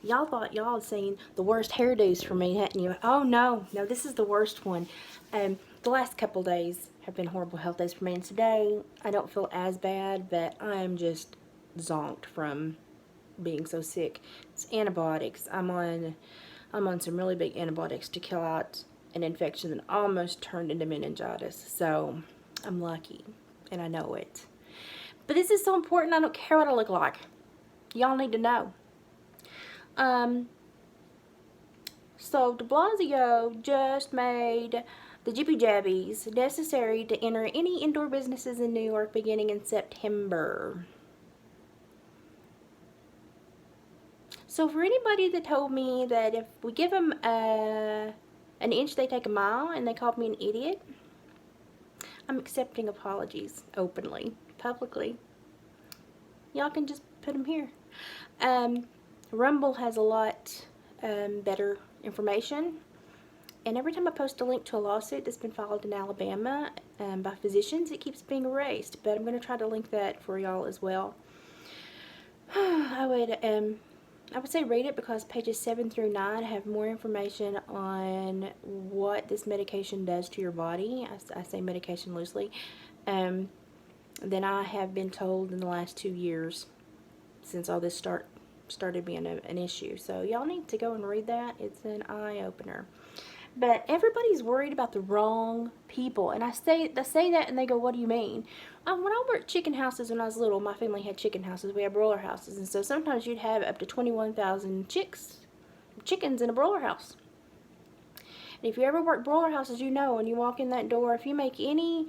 Y'all thought y'all had seen the worst hairdos for me, hadn't you? Oh no, no, this is the worst one. The last couple days have been horrible health days for me, and today I don't feel as bad, but I'm just zonked from being so sick. It's antibiotics. I'm on some really big antibiotics to kill out an infection that almost turned into meningitis. So I'm lucky, and I know it. But this is so important. I don't care what I look like. Y'all need to know. So de Blasio just made the Jippy Jabbies necessary to enter any indoor businesses in New York beginning in September. So for anybody that told me that if we give them an inch, they take a mile, and they called me an idiot, I'm accepting apologies openly, publicly. Y'all can just put them here. Rumble has a lot better information. And every time I post a link to a lawsuit that's been filed in Alabama by physicians, it keeps being erased. But I'm going to try to link that for y'all as well. I would say read it because pages 7 through 9 have more information on what this medication does to your body. I say medication loosely. Than I have been told in the last 2 years since all this started being an issue. So y'all need to go and read that. It's an eye-opener. But everybody's worried about the wrong people. And I say that and they go, what do you mean? When I worked chicken houses when I was little, my family had chicken houses. We had broiler houses. And so sometimes you'd have up to 21,000 chickens in a broiler house. And if you ever work broiler houses, you know when you walk in that door, if you make any,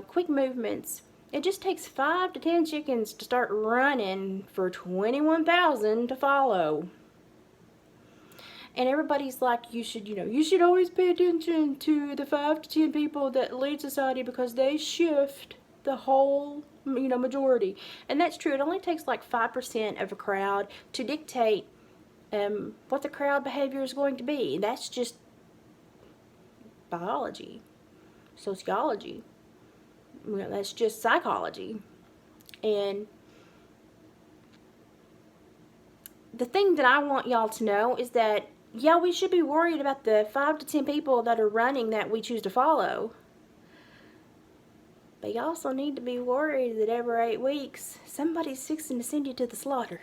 quick movements, it just takes 5 to 10 chickens to start running for 21,000 to follow. And everybody's like, you should always pay attention to the 5 to 10 people that lead society because they shift the whole, majority. And that's true. It only takes like 5% of a crowd to dictate what the crowd behavior is going to be. And that's just biology, sociology. That's just psychology. And the thing that I want y'all to know is that yeah, we should be worried about the 5 to 10 people that are running that we choose to follow. But you also need to be worried that every 8 weeks, somebody's fixing to send you to the slaughter.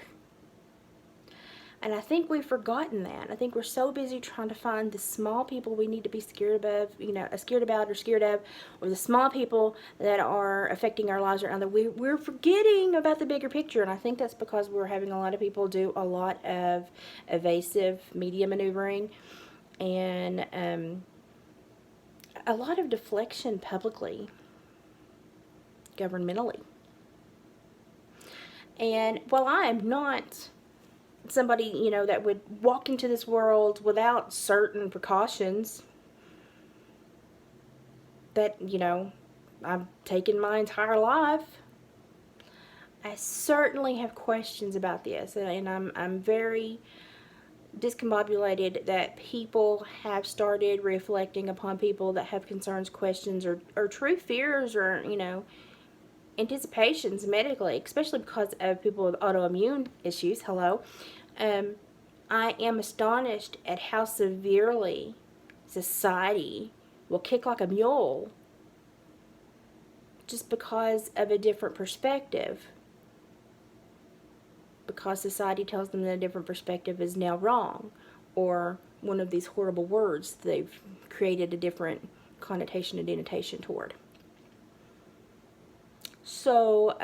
And I think we've forgotten that. I think we're so busy trying to find the small people we need to be scared of, or the small people that are affecting our lives around that we're forgetting about the bigger picture. And I think that's because we're having a lot of people do a lot of evasive media maneuvering and a lot of deflection publicly, governmentally. And while I am not somebody, that would walk into this world without certain precautions that, I've taken my entire life, I certainly have questions about this, and I'm very discombobulated that people have started reflecting upon people that have concerns, questions, or true fears, or, anticipations medically, especially because of people with autoimmune issues. Hello. I am astonished at how severely society will kick like a mule just because of a different perspective. Because society tells them that a different perspective is now wrong, or one of these horrible words they've created a different connotation and denotation toward. So,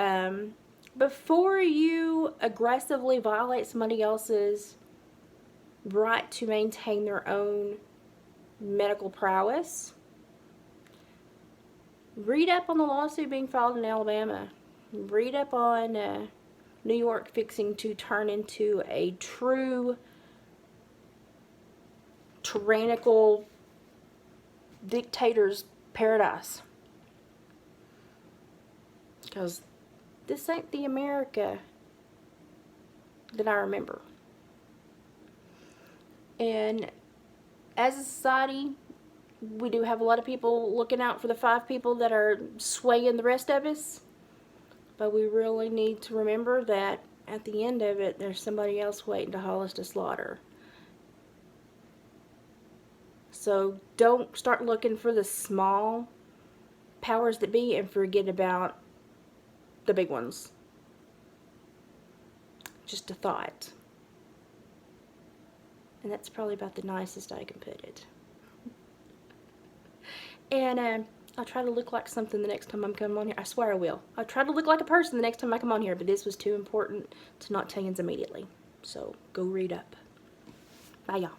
before you aggressively violate somebody else's right to maintain their own medical prowess, read up on the lawsuit being filed in Alabama. Read up on New York fixing to turn into a true tyrannical dictator's paradise. Because this ain't the America that I remember. And as a society, we do have a lot of people looking out for the 5 people that are swaying the rest of us. But we really need to remember that at the end of it, there's somebody else waiting to haul us to slaughter. So don't start looking for the small powers that be and forget about the big ones. Just a thought. And that's probably about the nicest I can put it. And I'll try to look like something the next time I'm coming on here. I swear I will. I'll try to look like a person the next time I come on here, but this was too important to not tell you immediately. So go read up. Bye, y'all.